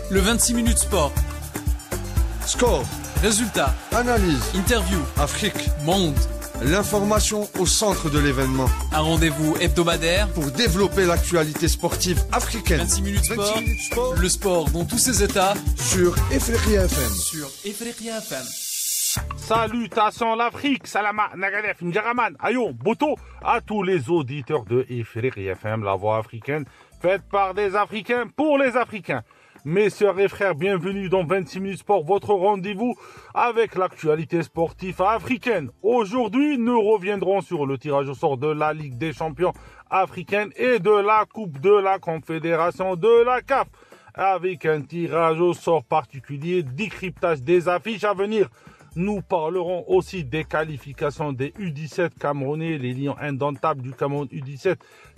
Le 26 minutes sport. Score, Résultats, analyse, interview, Afrique, monde. l'information au centre de l'événement Un rendez-vous hebdomadaire. pour développer l'actualité sportive africaine. 26 minutes sport. 26 minutes sport Le sport dans tous ses états. sur Efrika FM. Sur Ifriqiya FM. Salutations l'Afrique, Salama, Nagadef, Ndjaraman, Ayo, Boto, à tous les auditeurs de Ifriqiya FM, la voix africaine, faite par des Africains pour les Africains. Mes sœurs et frères, bienvenue dans 26 minutes sport, votre rendez-vous avec l'actualité sportive africaine. Aujourd'hui, nous reviendrons sur le tirage au sort de la Ligue des champions africaine et de la Coupe de la Confédération de la CAF, avec un tirage au sort particulier, décryptage des affiches à venir. Nous parlerons aussi des qualifications des U17 camerounais, les lions indomptables du Cameroun U17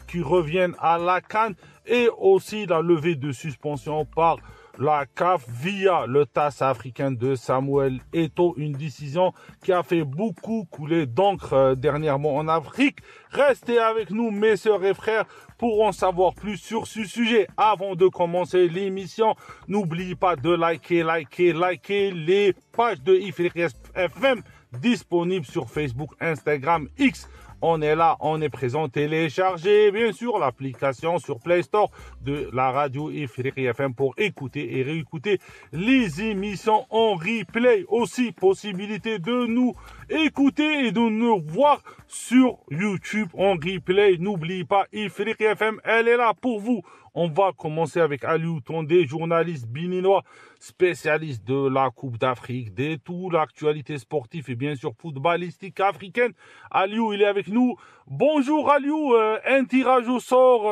qui reviennent à la CAN, et aussi la levée de suspension par la CAF via le TAS africain de Samuel Eto'o, une décision qui a fait beaucoup couler d'encre dernièrement en Afrique. Restez avec nous, mes sœurs et frères, pour en savoir plus sur ce sujet. Avant de commencer l'émission, n'oubliez pas de liker les pages de Ifriqiya FM disponibles sur Facebook, Instagram, X. On est là, on est présent, téléchargez bien sûr l'application sur Play Store de la radio Ifriqiya FM pour écouter et réécouter les émissions en replay. Aussi, possibilité de nous écouter et de nous voir sur YouTube en replay. N'oubliez pas, Ifriqiya FM, elle est là pour vous. On va commencer avec Aliou Tondé, journaliste béninois, spécialiste de la Coupe d'Afrique, de toute l'actualité sportive et bien sûr footballistique africaine. Aliou, il est avec nous. Bonjour Aliou, un tirage au sort,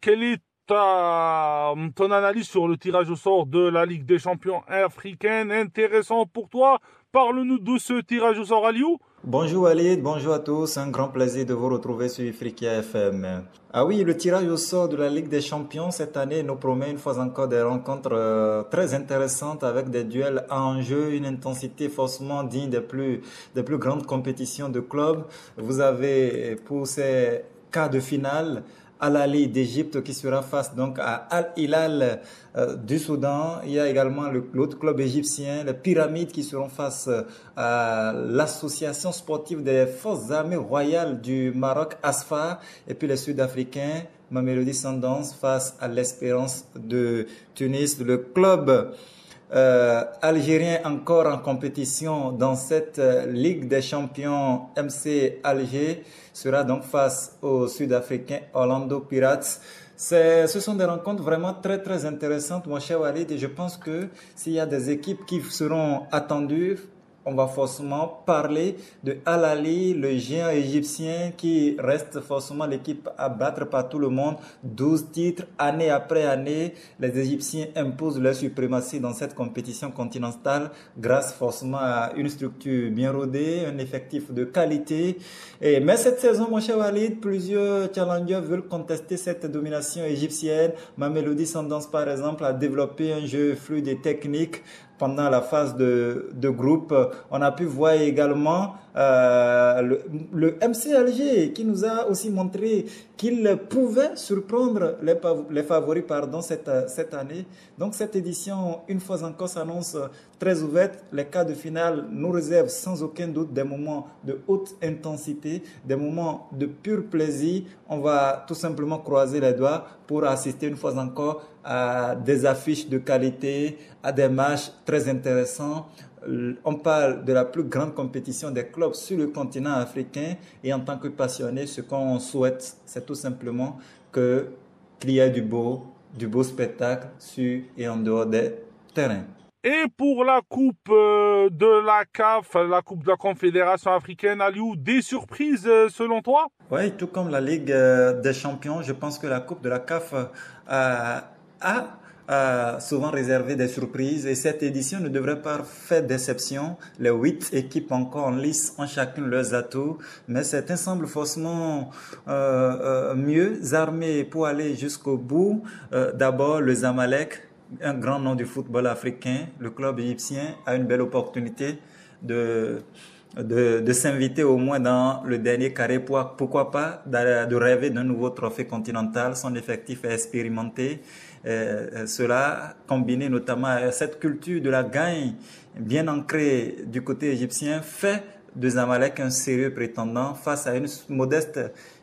quelle est ton analyse sur le tirage au sort de la Ligue des champions africaine? Intéressant pour toi. Parle-nous de ce tirage au sort, Aliou. Bonjour Walid, bonjour à tous, un grand plaisir de vous retrouver sur Ifriqiya FM. Ah oui, le tirage au sort de la Ligue des champions cette année nous promet une fois encore des rencontres très intéressantes avec des duels en jeu, une intensité forcément digne des plus grandes compétitions de clubs. Vous avez pour ces quarts de finale Al Ahly d'Égypte qui sera face donc à Al Hilal du Soudan. Il y a également l'autre club égyptien, les Pyramides, qui seront face à l'association sportive des forces armées royales du Maroc, ASFA, et puis les Sud-Africains, Mamelodi Sundowns face à l'Espérance de Tunis. Le club algérien encore en compétition dans cette Ligue des champions, MC Alger, sera donc face aux Sud-Africains Orlando Pirates. Ce sont des rencontres vraiment très très intéressantes, mon cher Walid, et je pense que s'il y a des équipes qui seront attendues, on va forcément parler de Al Ahly, le géant égyptien qui reste forcément l'équipe à battre par tout le monde. 12 titres, année après année. Les Égyptiens imposent leur suprématie dans cette compétition continentale grâce forcément à une structure bien rodée, un effectif de qualité. Mais cette saison, mon cher Walid, plusieurs challengers veulent contester cette domination égyptienne. Mamelodi Sundowns, par exemple, a développé un jeu fluide et technique pendant la phase de groupe. On a pu voir également le MC Alger qui nous a aussi montré qu'il pouvait surprendre les favoris cette année. Donc cette édition, une fois encore, s'annonce très ouverte. Les quarts de finale nous réservent sans aucun doute des moments de haute intensité, des moments de pur plaisir. On va tout simplement croiser les doigts pour assister une fois encore à des affiches de qualité, à des matchs très intéressants. On parle de la plus grande compétition des clubs sur le continent africain, et en tant que passionné, ce qu'on souhaite, c'est tout simplement qu'il y ait du beau spectacle sur et en dehors des terrains. Et pour la Coupe de la CAF, la Coupe de la Confédération africaine, Aliou, des surprises selon toi? Oui, tout comme la Ligue des champions, je pense que la Coupe de la CAF a souvent réservé des surprises, et cette édition ne devrait pas faire d'exception. Les 8 équipes encore en lice ont chacune leurs atouts, mais certains semblent forcément mieux armés pour aller jusqu'au bout. D'abord, le Zamalek, un grand nom du football africain. Le club égyptien a une belle opportunité de de s'inviter au moins dans le dernier carré. Pourquoi pas de rêver d'un nouveau trophée continental. Son effectif est expérimenté. Cela, combiné notamment à cette culture de la gagne bien ancrée du côté égyptien, fait de Zamalek un sérieux prétendant face à une modeste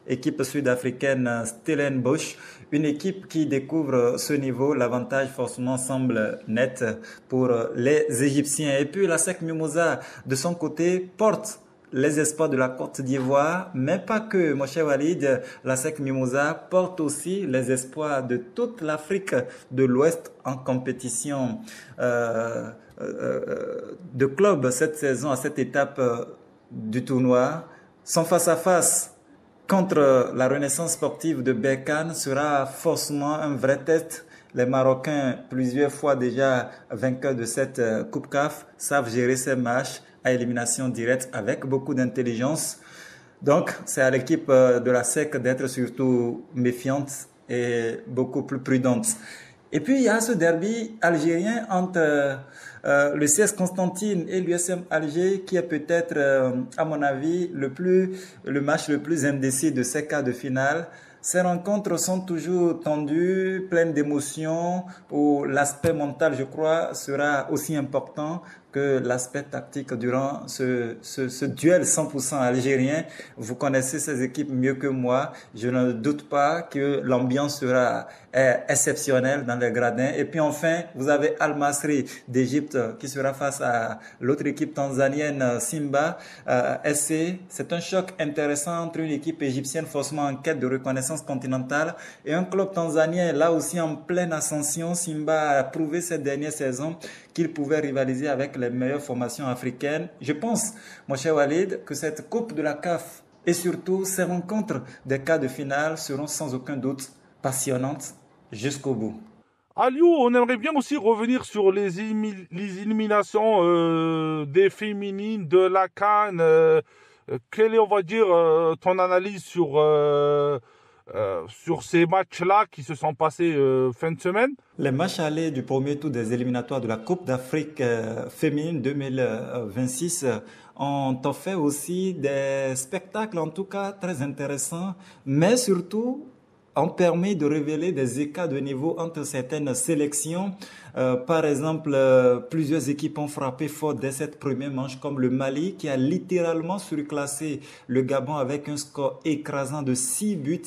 équipe sud-africaine Stellenbosch, une équipe qui découvre ce niveau. L'avantage forcément semble net pour les Égyptiens. Et puis la SEC Mimosa, de son côté, porte les espoirs de la Côte d'Ivoire, mais pas que, mon cher Walid. La SEC Mimosa porte aussi les espoirs de toute l'Afrique de l'Ouest en compétition de clubs cette saison, à cette étape du tournoi. Son face-à-face contre la renaissance sportive de Berkane sera forcément un vrai test. Les Marocains, plusieurs fois déjà vainqueurs de cette Coupe CAF, savent gérer ces matchs à élimination directe avec beaucoup d'intelligence. Donc, c'est à l'équipe de la SEC d'être surtout méfiante et beaucoup plus prudente. Et puis, il y a ce derby algérien entre le CS Constantine et l'USM Alger, qui est peut-être, à mon avis, le match le plus indécis de ces quarts de finale. Ces rencontres sont toujours tendues, pleines d'émotions, où l'aspect mental, je crois, sera aussi important que l'aspect tactique durant ce duel 100% algérien. Vous connaissez ces équipes mieux que moi. Je ne doute pas que l'ambiance sera exceptionnelle dans les gradins. Et puis enfin, vous avez Al Masry d'Égypte qui sera face à l'autre équipe tanzanienne Simba SC. C'est un choc intéressant entre une équipe égyptienne forcément en quête de reconnaissance continentale et un club tanzanien là aussi en pleine ascension. Simba a prouvé cette dernière saison qu'il pouvait rivaliser avec les meilleures formations africaines. Je pense, mon cher Walid, que cette Coupe de la CAF et surtout ces rencontres des quarts de finale seront sans aucun doute passionnantes jusqu'au bout. Aliou, on aimerait bien aussi revenir sur les éliminations des féminines de la CAN. Quelle est, on va dire, ton analyse sur ces matchs-là qui se sont passés fin de semaine? Les matchs allés du premier tour des éliminatoires de la Coupe d'Afrique féminine 2026 ont offert aussi des spectacles, en tout cas très intéressants, mais surtout ont permis de révéler des écarts de niveau entre certaines sélections. Par exemple, plusieurs équipes ont frappé fort dès cette première manche, comme le Mali qui a littéralement surclassé le Gabon avec un score écrasant de 6 buts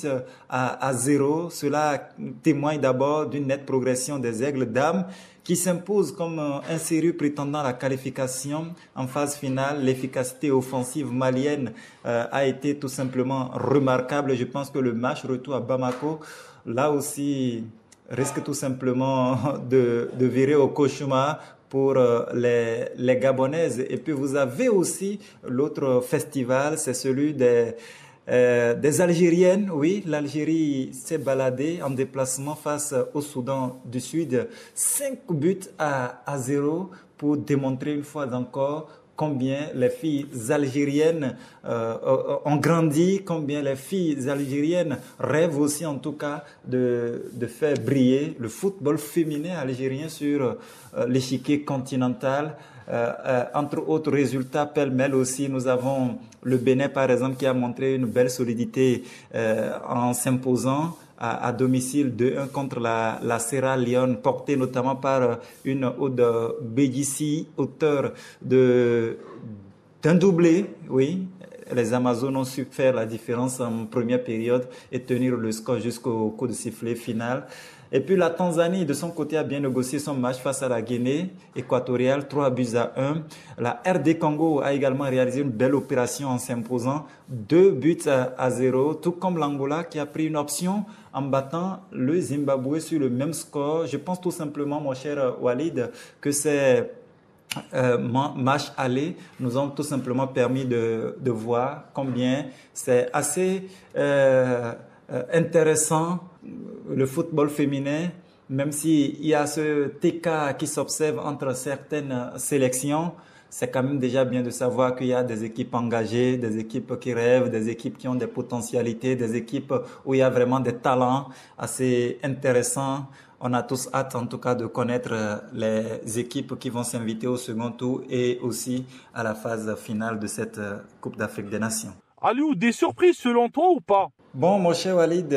à 0. Cela témoigne d'abord d'une nette progression des Aigles d'Âme qui s'imposent comme un sérieux prétendant à la qualification en phase finale. L'efficacité offensive malienne a été tout simplement remarquable. Je pense que le match retour à Bamako, là aussi, risque tout simplement de virer au cauchemar pour les Gabonaises. Et puis vous avez aussi l'autre festival, c'est celui des Algériennes. Oui, l'Algérie s'est baladée en déplacement face au Soudan du Sud. 5 buts à 0 pour démontrer une fois encore combien les filles algériennes ont grandi, combien les filles algériennes rêvent aussi en tout cas de faire briller le football féminin algérien sur l'échiquier continental. Entre autres résultats pêle-mêle aussi, nous avons le Bénin par exemple qui a montré une belle solidité en s'imposant à domicile 2-1 contre la Sierra Leone, portée notamment par une Aude Bédissi, auteur d'un doublé. Oui, les Amazones ont su faire la différence en première période et tenir le score jusqu'au coup de sifflet final. Et puis la Tanzanie, de son côté, a bien négocié son match face à la Guinée équatoriale, 3 buts à 1. La RD Congo a également réalisé une belle opération en s'imposant 2 buts à 0, tout comme l'Angola qui a pris une option en battant le Zimbabwe sur le même score. Je pense tout simplement, mon cher Walid, que ces matchs allés nous ont tout simplement permis de voir combien c'est assez intéressant le football féminin, même s'il y a ce écart qui s'observe entre certaines sélections. c'est quand même déjà bien de savoir qu'il y a des équipes engagées, des équipes qui rêvent, des équipes qui ont des potentialités, des équipes où il y a vraiment des talents assez intéressants. On a tous hâte en tout cas de connaître les équipes qui vont s'inviter au second tour et aussi à la phase finale de cette Coupe d'Afrique des Nations. Aliou, des surprises selon toi ou pas? Bon, mon cher Walid,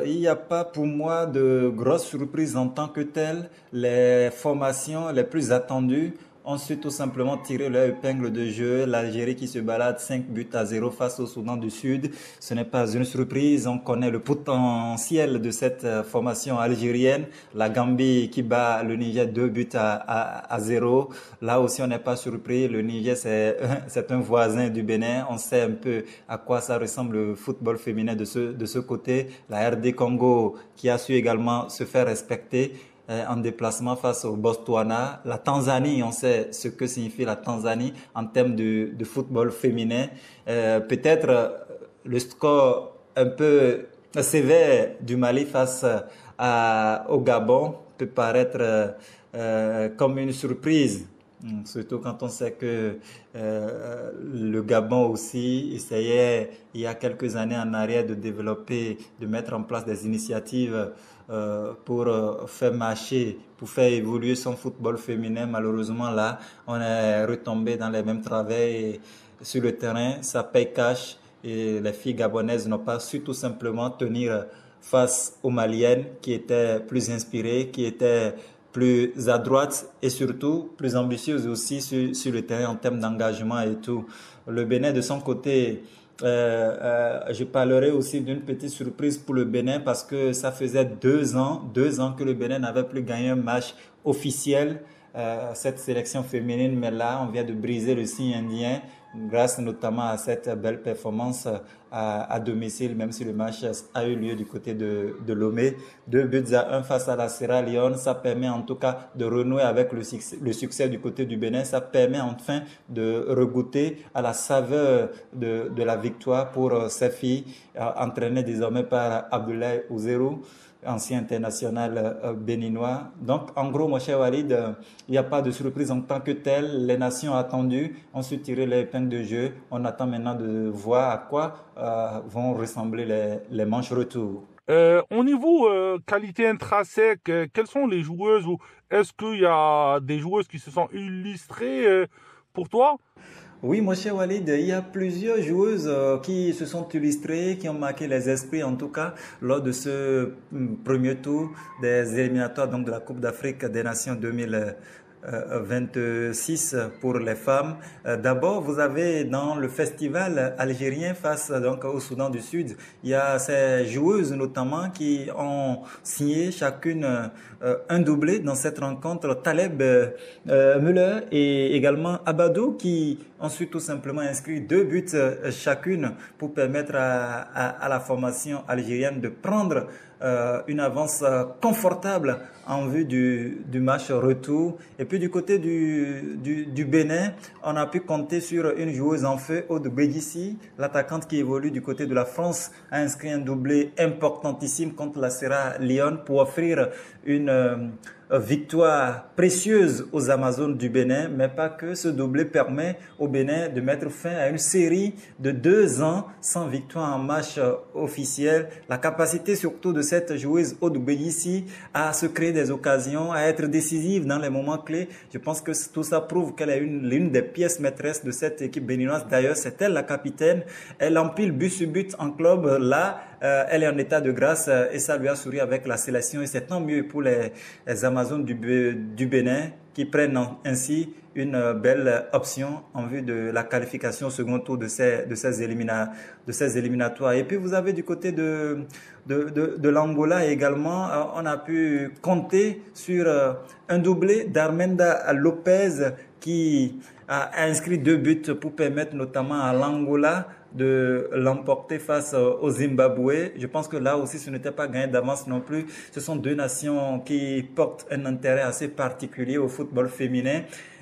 il n'y a pas pour moi de grosses surprises en tant que telles. Les formations les plus attendues ont su tout simplement tirer leur épingle de jeu. L'Algérie qui se balade 5-0 face au Soudan du Sud. Ce n'est pas une surprise. On connaît le potentiel de cette formation algérienne. La Gambie qui bat le Niger 2-0. Là aussi, on n'est pas surpris. Le Niger, c'est un voisin du Bénin. On sait un peu à quoi ça ressemble le football féminin de ce côté. La RD Congo qui a su également se faire respecter en déplacement face au Botswana. La Tanzanie, on sait ce que signifie la Tanzanie en termes de football féminin. Peut-être le score un peu sévère du Mali face au Gabon peut paraître comme une surprise. Surtout quand on sait que le Gabon aussi essayait il y a quelques années en arrière de développer, de mettre en place des initiatives pour faire marcher, pour faire évoluer son football féminin. Malheureusement là, on est retombé dans les mêmes travers et sur le terrain, ça paye cash et les filles gabonaises n'ont pas su tout simplement tenir face aux Maliennes qui étaient plus inspirées, qui étaient plus adroite et surtout plus ambitieuse aussi sur le terrain en termes d'engagement et tout. Le Bénin de son côté, je parlerai aussi d'une petite surprise pour le Bénin parce que ça faisait 2 ans que le Bénin n'avait plus gagné un match officiel, cette sélection féminine, mais là on vient de briser le signe indien grâce notamment à cette belle performance à domicile, même si le match a eu lieu du côté de Lomé. 2-1 face à la Sierra Leone, ça permet en tout cas de renouer avec le succès du côté du Bénin, ça permet enfin de regoûter à la saveur de la victoire pour ces filles, entraînées désormais par Abdoulaye Ouzerou, ancien international béninois. Donc, en gros, mon cher Walid, il n'y a pas de surprise en tant que telle. Les nations attendues ont su tirer les épingles de jeu. On attend maintenant de voir à quoi vont ressembler les manches retour. Au niveau qualité intrinsèque, quelles sont les joueuses ou est-ce qu'il y a des joueuses qui se sont illustrées pour toi? Oui, mon cher Walid, il y a plusieurs joueuses qui se sont illustrées, qui ont marqué les esprits, en tout cas, lors de ce premier tour des éliminatoires donc de la Coupe d'Afrique des Nations 2026 pour les femmes. D'abord, vous avez dans le festival algérien face donc au Soudan du Sud, il y a ces joueuses notamment qui ont signé chacune un doublé dans cette rencontre. Taleb Müller et également Abadou qui ont su tout simplement inscrire 2 buts chacune pour permettre à la formation algérienne de prendre une avance confortable en vue du match retour. Et puis du côté du Bénin, on a pu compter sur une joueuse en feu, Aude Bédissi, l'attaquante qui évolue du côté de la France, a inscrit un doublé importantissime contre la Sierra Leone pour offrir une victoire précieuse aux Amazones du Bénin, mais pas que. Ce doublé permet au Bénin de mettre fin à une série de 2 ans sans victoire en match officiel. La capacité surtout de cette joueuse Aude Bédissi à se créer des occasions, à être décisive dans les moments clés. Je pense que tout ça prouve qu'elle est l'une des pièces maîtresses de cette équipe béninoise. D'ailleurs, c'est elle la capitaine. Elle empile but sur but en club. Là, elle est en état de grâce et ça lui a souri avec la sélection. Et c'est tant mieux pour les Amazones du Bénin qui prennent ainsi une belle option en vue de la qualification au second tour de ces éliminatoires. Et puis vous avez du côté de l'Angola également, on a pu compter sur un doublé d'Armenda Lopez qui a inscrit 2 buts pour permettre notamment à l'Angola de l'emporter face au Zimbabwe. Je pense que là aussi ce n'était pas gagné d'avance non plus. Ce sont 2 nations qui portent un intérêt assez particulier au football féminin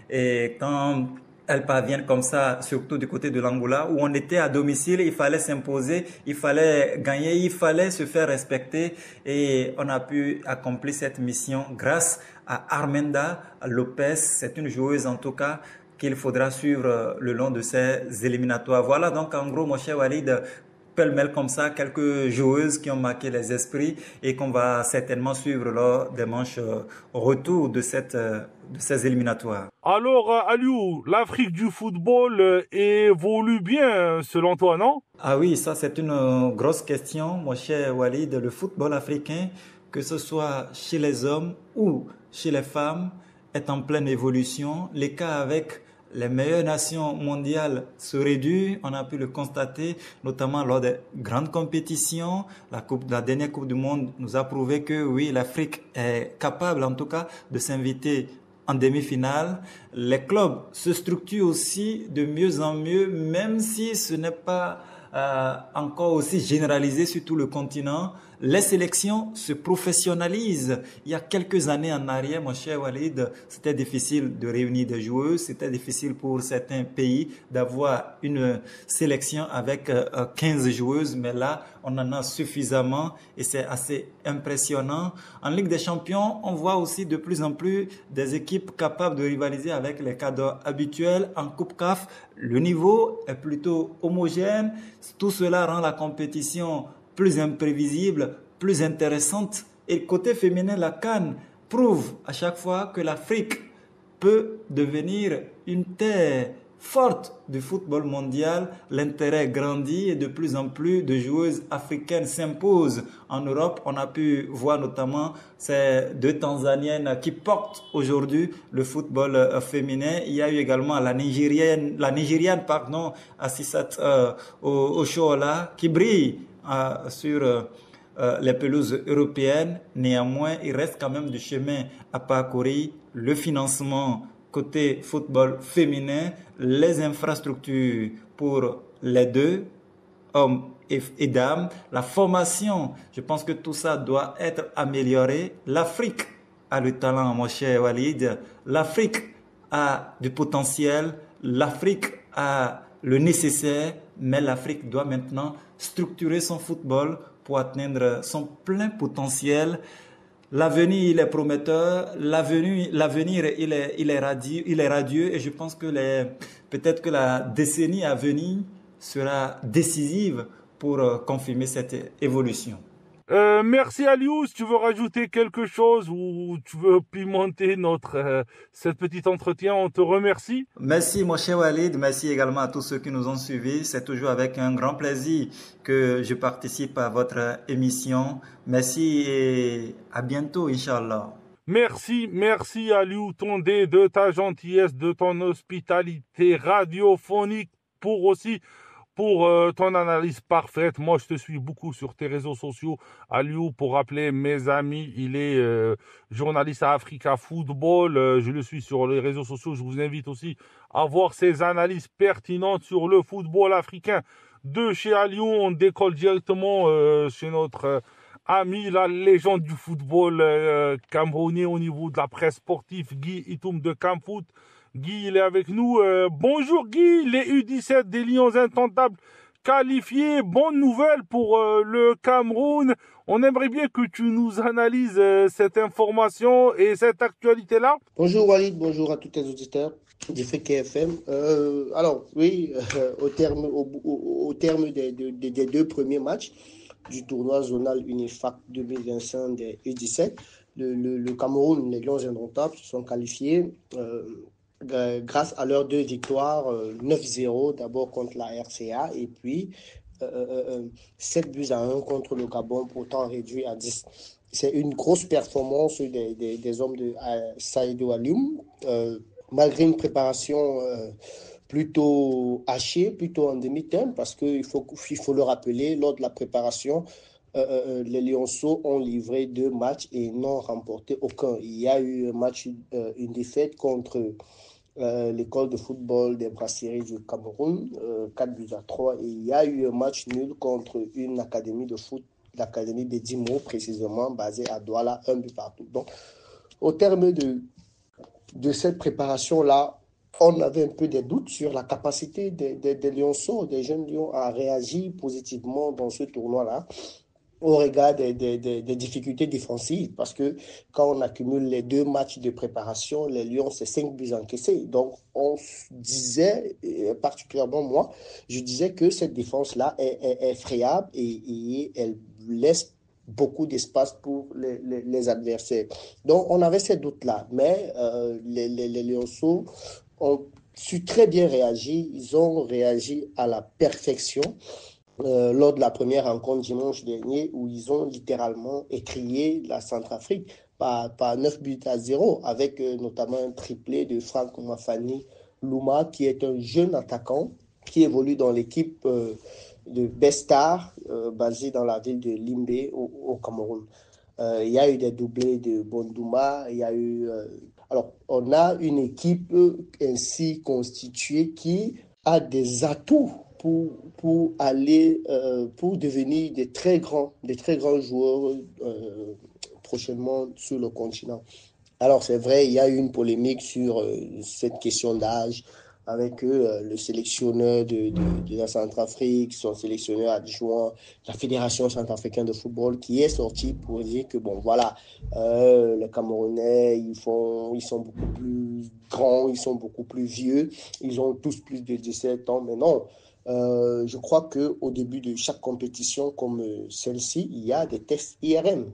et quand elles parviennent comme ça, surtout du côté de l'Angola, où on était à domicile, il fallait s'imposer, il fallait gagner, il fallait se faire respecter et on a pu accomplir cette mission grâce à Armenda Lopez. C'est une joueuse en tout cas qu'il faudra suivre le long de ces éliminatoires. Voilà donc en gros, mon cher Walid, pêle-mêle comme ça, quelques joueuses qui ont marqué les esprits et qu'on va certainement suivre lors des manches retour de ces éliminatoires. Alors, Aliou, l'Afrique du football évolue bien, selon toi, non? Ah oui, ça c'est une grosse question, mon cher Walid. Le football africain, que ce soit chez les hommes ou chez les femmes, est en pleine évolution. L'écart avec les meilleures nations mondiales se réduit, on a pu le constater, notamment lors des grandes compétitions. La dernière Coupe du Monde nous a prouvé que oui, l'Afrique est capable en tout cas de s'inviter en demi-finale. Les clubs se structurent aussi de mieux en mieux, même si ce n'est pas encore aussi généralisé sur tout le continent. Les sélections se professionnalisent. Il y a quelques années en arrière, mon cher Walid, c'était difficile de réunir des joueurs, c'était difficile pour certains pays d'avoir une sélection avec 15 joueuses, mais là, on en a suffisamment et c'est assez impressionnant. En Ligue des Champions, on voit aussi de plus en plus des équipes capables de rivaliser avec les cadres habituels. En Coupe CAF, le niveau est plutôt homogène. Tout cela rend la compétition plus imprévisible, plus intéressante. Et côté féminin, la CAN prouve à chaque fois que l'Afrique peut devenir une terre forte du football mondial. L'intérêt grandit et de plus en plus de joueuses africaines s'imposent en Europe. On a pu voir notamment ces deux Tanzaniennes qui portent aujourd'hui le football féminin. Il y a eu également la Nigériane, Assisat Oshoala, qui brille sur les pelouses européennes. Néanmoins, il reste quand même du chemin à parcourir. Le financement côté football féminin, les infrastructures pour les deux, hommes et dames, la formation, je pense que tout ça doit être amélioré. L'Afrique a le talent, mon cher Walid. L'Afrique a du potentiel. L'Afrique a le nécessaire, mais l'Afrique doit maintenant structurer son football pour atteindre son plein potentiel. L'avenir, il est prometteur. L'avenir, il est radieux et je pense que peut-être que la décennie à venir sera décisive pour confirmer cette évolution. Merci Aliou, si tu veux rajouter quelque chose ou tu veux pimenter cette petite entretien, on te remercie. Merci mon cher Walid, merci également à tous ceux qui nous ont suivis. C'est toujours avec un grand plaisir que je participe à votre émission. Merci et à bientôt, Inch'Allah. Merci Aliou Tondé de ta gentillesse, de ton hospitalité radiophonique pour ton analyse parfaite. Moi, je te suis beaucoup sur tes réseaux sociaux. Aliou, pour rappeler mes amis, il est journaliste à Africa Football. Je le suis sur les réseaux sociaux. Je vous invite aussi à voir ses analyses pertinentes sur le football africain. De chez Aliou, on décolle directement chez notre ami, la légende du football camerounais au niveau de la presse sportive, Guy Itoum de Camfoot. Guy, il est avec nous. Bonjour Guy, les U17 des Lions Indomptables qualifiés. Bonne nouvelle pour le Cameroun. On aimerait bien que tu nous analyses cette information et cette actualité-là. Bonjour Walid, bonjour à tous les auditeurs d'Afrique FM. Alors oui, au terme des deux premiers matchs du tournoi zonal UNIFAC 2025 des U17, le Cameroun, les Lions Indomptables se sont qualifiés grâce à leurs deux victoires, 9-0 d'abord contre la RCA et puis 7-1 contre le Gabon, pourtant réduit à 10. C'est une grosse performance des hommes de Saïdou Alioum, malgré une préparation plutôt hachée, plutôt en demi-teinte, parce qu'il faut le rappeler, lors de la préparation, les Lionceaux ont livré 2 matchs et n'ont remporté aucun. Il y a eu un match, une défaite contre l'école de football des Brasseries du Cameroun, 4-3, et il y a eu un match nul contre une académie de foot, l'académie des Dimo, précisément basée à Douala, 1-partout. Donc, au terme de cette préparation-là, on avait un peu des doutes sur la capacité des Lionceaux, des jeunes Lions, à réagir positivement dans ce tournoi-là. au regard des difficultés défensives, parce que quand on accumule les 2 matchs de préparation, les Lions, c'est 5 buts encaissés. Donc, on disait, particulièrement moi, je disais que cette défense-là est friable et elle laisse beaucoup d'espace pour les adversaires. Donc, on avait ces doutes-là, mais les Lionceaux ont su très bien réagir, ils ont réagi à la perfection lors de la première rencontre dimanche dernier où ils ont littéralement étrié la Centrafrique par 9 buts à 0 avec notamment un triplé de Franck Mafani Louma qui est un jeune attaquant qui évolue dans l'équipe de Bestar basée dans la ville de Limbe au Cameroun. Il y a eu des doublés de Bondouma, il y a eu... alors, on a une équipe ainsi constituée qui a des atouts pour aller, pour devenir des très grands joueurs prochainement sur le continent. Alors, c'est vrai, il y a eu une polémique sur cette question d'âge avec le sélectionneur de la Centrafrique, son sélectionneur adjoint, la Fédération centrafricaine de football, qui est sorti pour dire que, bon, voilà, les Camerounais, ils sont beaucoup plus grands, ils sont beaucoup plus vieux, ils ont tous plus de 17 ans, mais non. Je crois qu'au début de chaque compétition comme celle-ci, il y a des tests IRM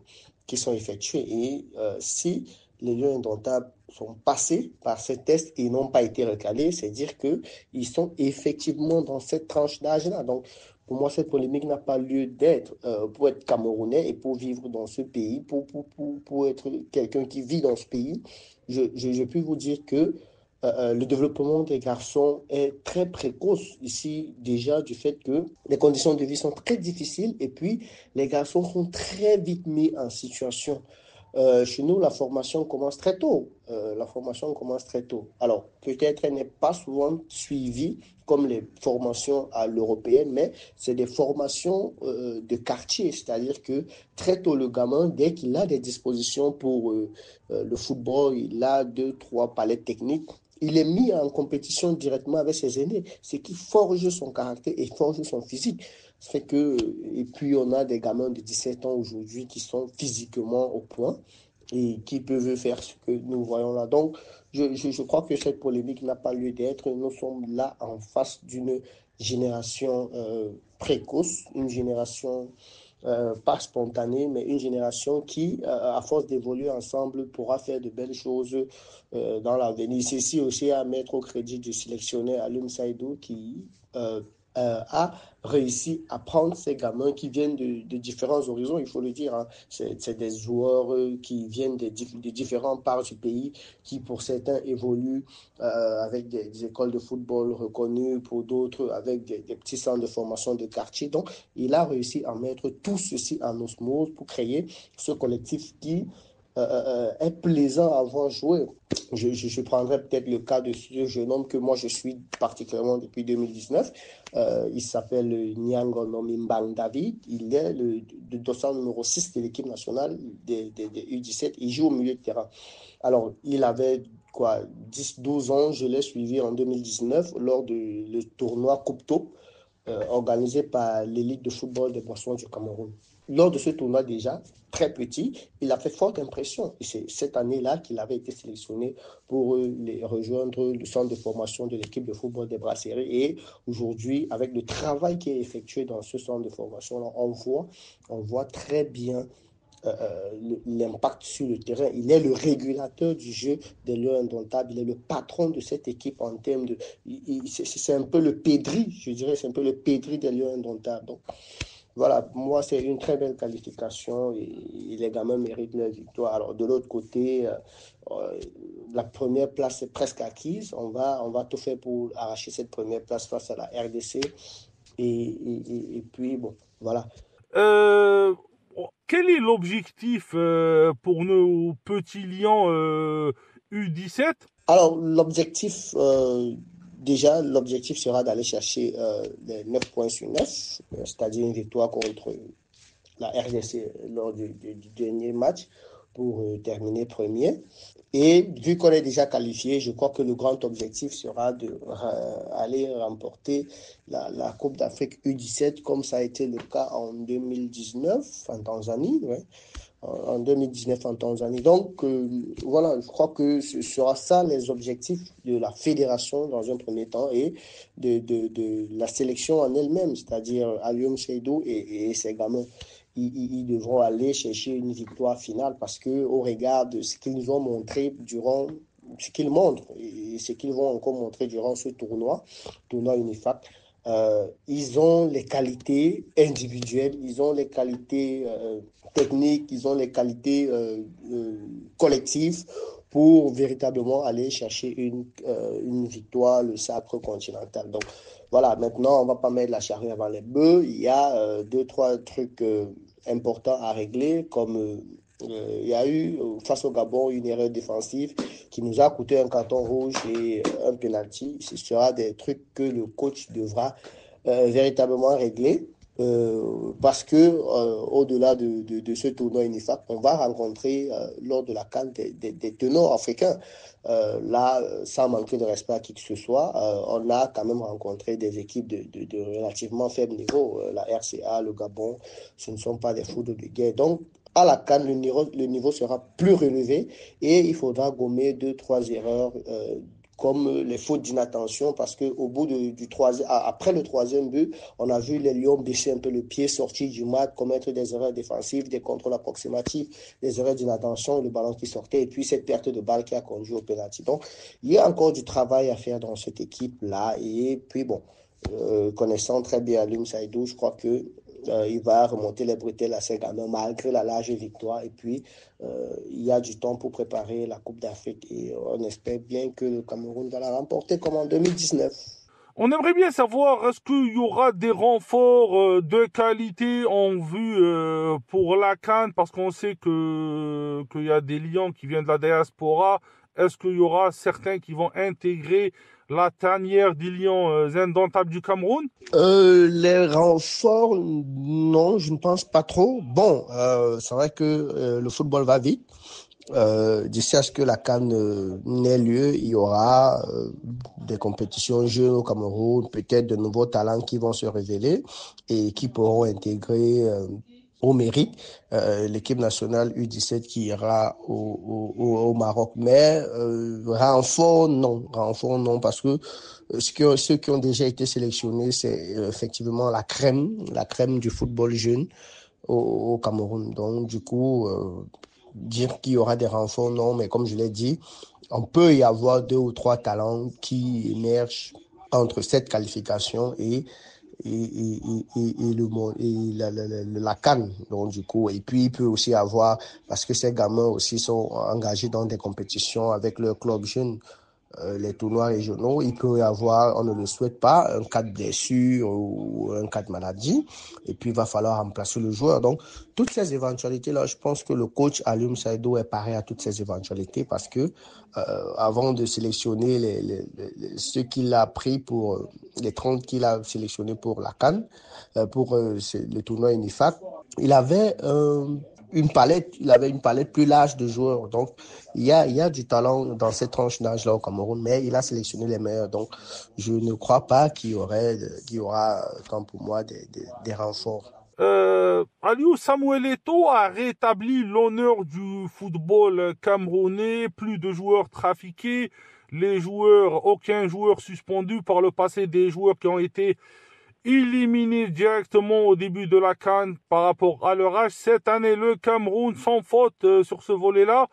qui sont effectués. Et si les Lions indomptables sont passés par ces tests et n'ont pas été recalés, c'est dire qu'ils sont effectivement dans cette tranche d'âge-là. Donc, pour moi, cette polémique n'a pas lieu d'être. Pour être Camerounais et pour vivre dans ce pays, pour être quelqu'un qui vit dans ce pays, je peux vous dire que le développement des garçons est très précoce ici déjà du fait que les conditions de vie sont très difficiles et puis les garçons sont très vite mis en situation. Chez nous, la formation commence très tôt. La formation commence très tôt. Alors, peut-être elle n'est pas souvent suivie comme les formations à l'européenne, mais c'est des formations de quartier. C'est-à-dire que très tôt, le gamin, dès qu'il a des dispositions pour le football, il a 2, 3 palettes techniques, il est mis en compétition directement avec ses aînés, ce qui forge son caractère et forge son physique. Ça fait que, et puis on a des gamins de 17 ans aujourd'hui qui sont physiquement au point et qui peuvent faire ce que nous voyons là. Donc, je crois que cette polémique n'a pas lieu d'être. Nous sommes là en face d'une génération précoce, une génération pas spontanée, mais une génération qui, à force d'évoluer ensemble, pourra faire de belles choses dans l'avenir. Ceci aussi à mettre au crédit du sélectionneur Alioune Saïdou qui a réussi à prendre ces gamins qui viennent de différents horizons, il faut le dire. Hein. C'est des joueurs qui viennent de différentes parts du pays, qui pour certains évoluent avec des écoles de football reconnues, pour d'autres avec des petits centres de formation de quartier. Donc, il a réussi à mettre tout ceci en osmose pour créer ce collectif qui est plaisant à voir jouer. Je prendrai peut-être le cas de ce jeune homme que moi je suis particulièrement depuis 2019. Il s'appelle Nyango Nomimbang David. Il est le dossard numéro 6 de l'équipe nationale des U17. Il joue au milieu de terrain. Alors, il avait 10-12 ans. Je l'ai suivi en 2019 lors du tournoi Coupe-Top organisé par l'élite de football des Boissons du Cameroun. Lors de ce tournoi déjà, très petit, il a fait forte impression. Et c'est cette année-là qu'il avait été sélectionné pour rejoindre le centre de formation de l'équipe de football des Brasseries. Et aujourd'hui, avec le travail qui est effectué dans ce centre de formation, on voit très bien l'impact sur le terrain. Il est le régulateur du jeu des Lions indomptables. Il est le patron de cette équipe en termes de... c'est un peu le Pedri, je dirais, c'est un peu le Pedri des Lions indomptables. Donc, voilà, pour moi, c'est une très belle qualification et les gamins méritent leur victoire. Alors, de l'autre côté, la première place est presque acquise. On va tout faire pour arracher cette première place face à la RDC. Et puis, bon, voilà. Quel est l'objectif pour nos petits lions U17? Alors, l'objectif... Déjà, l'objectif sera d'aller chercher les 9 points sur 9, c'est-à-dire une victoire contre la RDC lors du dernier match pour terminer premier. Et vu qu'on est déjà qualifié, je crois que le grand objectif sera d'aller remporter la Coupe d'Afrique U17, comme ça a été le cas en 2019 en Tanzanie. Ouais. En 2019 en Tanzanie. Donc, voilà, je crois que ce sera ça les objectifs de la fédération dans un premier temps et de la sélection en elle-même, c'est-à-dire Alioune Seydou et ses gamins. Ils devront aller chercher une victoire finale parce que au regard de ce qu'ils nous ont montré durant ce qu'ils montrent et ce qu'ils vont encore montrer durant ce tournoi UNIFAC, ils ont les qualités individuelles, ils ont les qualités techniques, ils ont les qualités collectives pour véritablement aller chercher une victoire, le sacre continental. Donc voilà, maintenant on ne va pas mettre la charrue avant les bœufs. Il y a 2-3 trucs importants à régler, comme il y a eu face au Gabon une erreur défensive qui nous a coûté un carton rouge et un penalty. Ce sera des trucs que le coach devra véritablement régler. Parce que au-delà de ce tournoi UNIFAC, on va rencontrer lors de la CAN des ténors africains. Là, sans manquer de respect à qui que ce soit, on a quand même rencontré des équipes de relativement faible niveau. La RCA, le Gabon, ce ne sont pas des foudres de guerre. Donc, à la CAN, le niveau sera plus relevé et il faudra gommer 2-3 erreurs comme les fautes d'inattention, parce qu'au bout après le troisième but, on a vu les Lions baisser un peu le pied, sortir du match, commettre des erreurs défensives, des contrôles approximatifs, des erreurs d'inattention, le ballon qui sortait, et puis cette perte de balle qui a conduit au penalty. Donc, il y a encore du travail à faire dans cette équipe-là, et puis bon, connaissant très bien Alioune Seydou, je crois que il va remonter les bretelles à ses gamins malgré la large victoire. Et puis, il y a du temps pour préparer la Coupe d'Afrique. Et on espère bien que le Cameroun va la remporter comme en 2019. On aimerait bien savoir, est-ce qu'il y aura des renforts de qualité en vue pour la CAN, parce qu'on sait qu'il y a des Lions qui viennent de la diaspora. Est-ce qu'il y aura certains qui vont intégrer la tanière des Lions indomptables du Cameroun? Les renforts, non, je ne pense pas trop. Bon, c'est vrai que le football va vite. D'ici à ce que la CAN n'ait lieu, il y aura des compétitions jeunes au Cameroun, peut-être de nouveaux talents qui vont se révéler et qui pourront intégrer au mérite l'équipe nationale U17 qui ira au Maroc. Mais renfort non, parce que ceux qui ont déjà été sélectionnés, c'est effectivement la crème du football jeune au Cameroun. Donc du coup, dire qu'il y aura des renforts, non, mais comme je l'ai dit, on peut y avoir 2 ou 3 talents qui émergent entre cette qualification et la CAN. Donc du coup, et puis il peut aussi avoir, parce que ces gamins aussi sont engagés dans des compétitions avec leur club jeune, les tournois régionaux, il peut y avoir, on ne le souhaite pas, un cas de blessure ou un cas de maladie, et puis il va falloir remplacer le joueur. Donc, toutes ces éventualités-là, je pense que le coach Alioune Seydou est paré à toutes ces éventualités, parce que avant de sélectionner ceux qu'il a pris pour les 30 qu'il a sélectionnés pour la CAN, pour le tournoi UNIFAC, il avait une palette plus large de joueurs. Donc, il y a du talent dans cette tranche d'âge-là au Cameroun, mais il a sélectionné les meilleurs. Donc, je ne crois pas qu'il y aura, tant pour moi, des renforts. Aliou Samuel Eto'o a rétabli l'honneur du football camerounais, plus de joueurs trafiqués, aucun joueur suspendu, par le passé des joueurs qui ont été éliminés directement au début de la CAN par rapport à leur âge. Cette année, le Cameroun sans faute sur ce volet-là.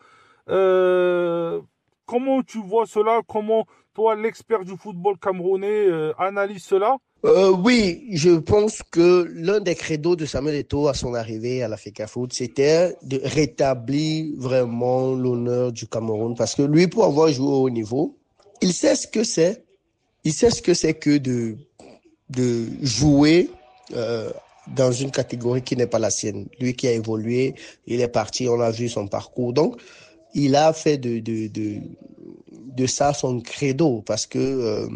Comment tu vois cela? Comment toi, l'expert du football camerounais, analyse cela? Oui, je pense que l'un des credos de Samuel Eto'o à son arrivée à l'Africafoot, c'était de rétablir vraiment l'honneur du Cameroun, parce que lui, pour avoir joué au haut niveau, il sait ce que c'est. Il sait ce que c'est que de jouer dans une catégorie qui n'est pas la sienne. Lui qui a évolué, il est parti, on a vu son parcours. Donc, il a fait de ça son credo, parce que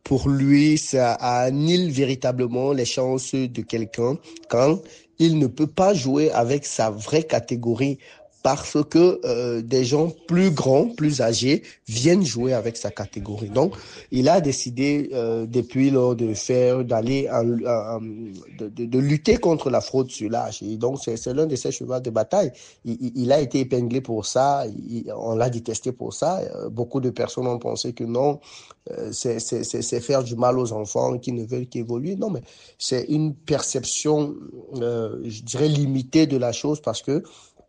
pour lui, ça annule véritablement les chances de quelqu'un quand il ne peut pas jouer avec sa vraie catégorie parce que des gens plus grands, plus âgés viennent jouer avec sa catégorie. Donc, il a décidé depuis lors de lutter contre la fraude sur l'âge. Et donc, c'est l'un de ses chevaux de bataille. Il a été épinglé pour ça. On l'a détesté pour ça. Beaucoup de personnes ont pensé que non, c'est faire du mal aux enfants qui ne veulent qu'évoluer. Non, mais c'est une perception, je dirais, limitée de la chose parce que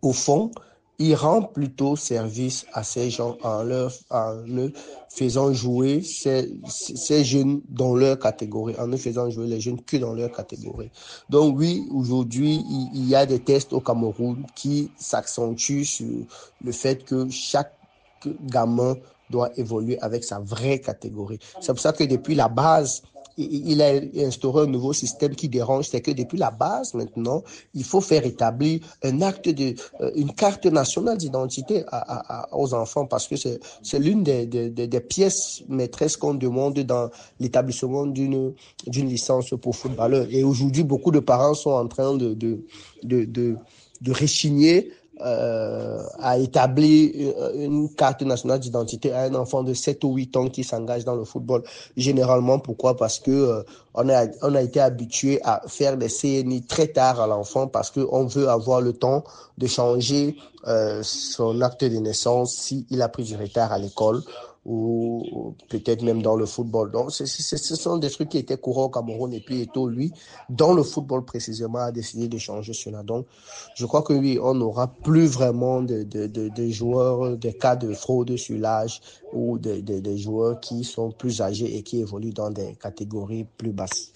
au fond, il rend plutôt service à ces gens en ne faisant jouer ces jeunes dans leur catégorie, en ne faisant jouer les jeunes que dans leur catégorie. Donc oui, aujourd'hui, il y a des tests au Cameroun qui s'accentuent sur le fait que chaque gamin doit évoluer avec sa vraie catégorie. C'est pour ça que depuis la base, il a instauré un nouveau système qui dérange, c'est que depuis la base, maintenant, il faut faire établir une carte nationale d'identité aux enfants parce que c'est l'une des pièces maîtresses qu'on demande dans l'établissement d'une licence pour footballeur. Et aujourd'hui, beaucoup de parents sont en train de rechigner à établir une carte nationale d'identité à un enfant de 7 ou 8 ans qui s'engage dans le football. Généralement, pourquoi? Parce que on a été habitué à faire des CNI très tard à l'enfant parce qu'on veut avoir le temps de changer son acte de naissance s'il a pris du retard à l'école ou peut-être même dans le football. Donc, ce sont des trucs qui étaient courants au Cameroun et puis Eto'o, lui, dans le football précisément, a décidé de changer cela. Donc, je crois que oui, on n'aura plus vraiment de joueurs, des cas de fraude sur l'âge ou des joueurs qui sont plus âgés et qui évoluent dans des catégories plus basses.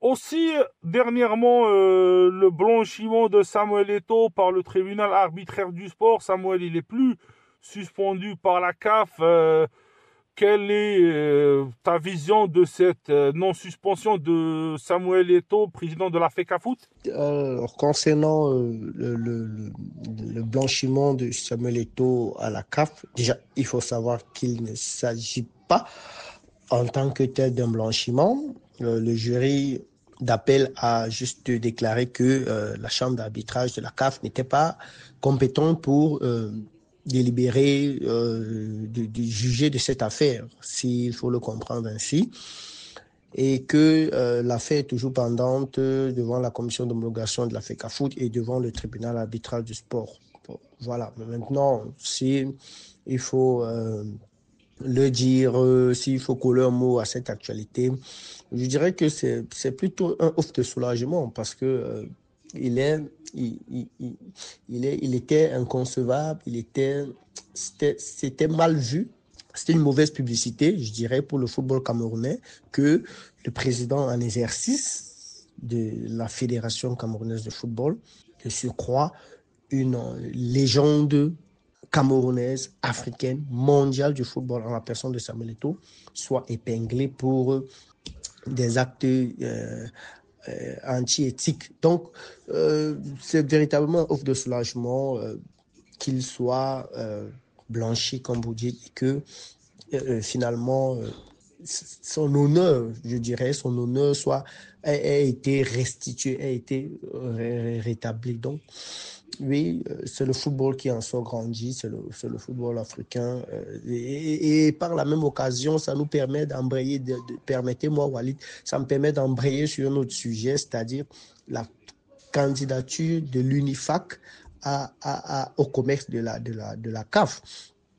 Aussi, dernièrement, le blanchiment de Samuel Eto'o par le tribunal arbitraire du sport. Samuel, il est plus suspendu par la CAF. Quelle est ta vision de cette non-suspension de Samuel Eto'o, président de la FECAFOOT? Concernant le blanchiment de Samuel Eto'o à la CAF, déjà, il faut savoir qu'il ne s'agit pas en tant que tel d'un blanchiment. Le jury d'appel a juste déclaré que la chambre d'arbitrage de la CAF n'était pas compétente pour délibérer, de juger de cette affaire, s'il faut le comprendre ainsi, et que l'affaire est toujours pendante devant la commission d'homologation de la FECAFOOT et devant le tribunal arbitral du sport. Bon, voilà, mais maintenant, si il faut le dire, s'il faut coller un mot à cette actualité, je dirais que c'est plutôt un ouf de soulagement parce que il était inconcevable, c'était mal vu, c'était une mauvaise publicité, je dirais, pour le football camerounais que le président en exercice de la Fédération camerounaise de football, de surcroît, une légende camerounaise, africaine, mondiale du football en la personne de Samuel Eto'o, soit épinglé pour des actes anti-éthiques. Donc, c'est véritablement un offre de soulagement qu'il soit blanchi, comme vous dites, et que finalement, son honneur, je dirais, son honneur a été restitué, a été rétabli. Donc, oui, c'est le football qui en sort grandi, c'est le football africain. Et par la même occasion, ça nous permet d'embrayer, permettez-moi Walid, ça me permet d'embrayer sur un autre sujet, c'est-à-dire la candidature de l'UNIFAC au commerce de la CAF.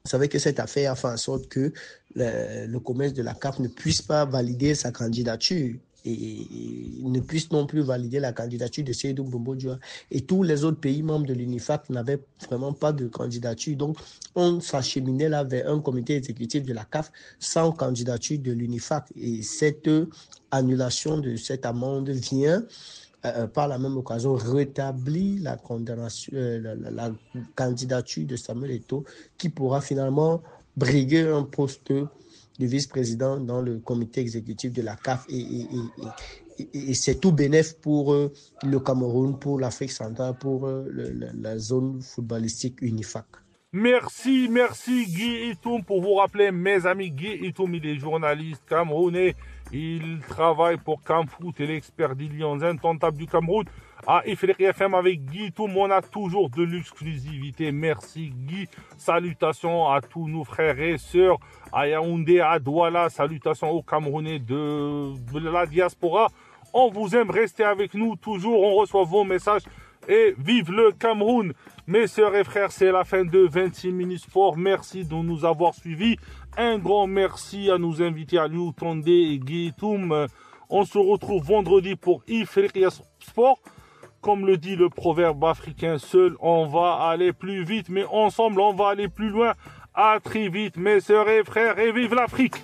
Vous savez que cette affaire a fait en sorte que le commerce de la CAF ne puisse pas valider sa candidature. Et ne puisse non plus valider la candidature de Seydou Mbombo Dioua. Et tous les autres pays membres de l'UNIFAC n'avaient vraiment pas de candidature. Donc, on s'acheminait là vers un comité exécutif de la CAF sans candidature de l'UNIFAC. Et cette annulation de cette amende vient par la même occasion rétablir la candidature de Samuel Eto'o qui pourra finalement briguer un poste de vice-président dans le comité exécutif de la CAF et c'est tout bénef pour le Cameroun, pour l'Afrique centrale, pour la zone footballistique UNIFAC. Merci Guy Itoum pour vous rappeler, mes amis. Guy Itoum, il est journaliste camerounais. Il travaille pour Camfoot et l'expert des Lions indomptables du Cameroun. À Ifriqiya FM avec Guy Itoum, on a toujours de l'exclusivité. Merci Guy. Salutations à tous nos frères et sœurs à Yaoundé, à Douala. Salutations aux Camerounais de la diaspora. On vous aime, restez avec nous toujours. On reçoit vos messages et vive le Cameroun. Mes sœurs et frères, c'est la fin de 26 minutes sport. Merci de nous avoir suivis. Un grand merci à nos invités Aliou Tondé et Guy Itoum. On se retrouve vendredi pour Ifriqiya Sport. Comme le dit le proverbe africain, seul on va aller plus vite, mais ensemble on va aller plus loin. À très vite mes sœurs et frères et vive l'Afrique!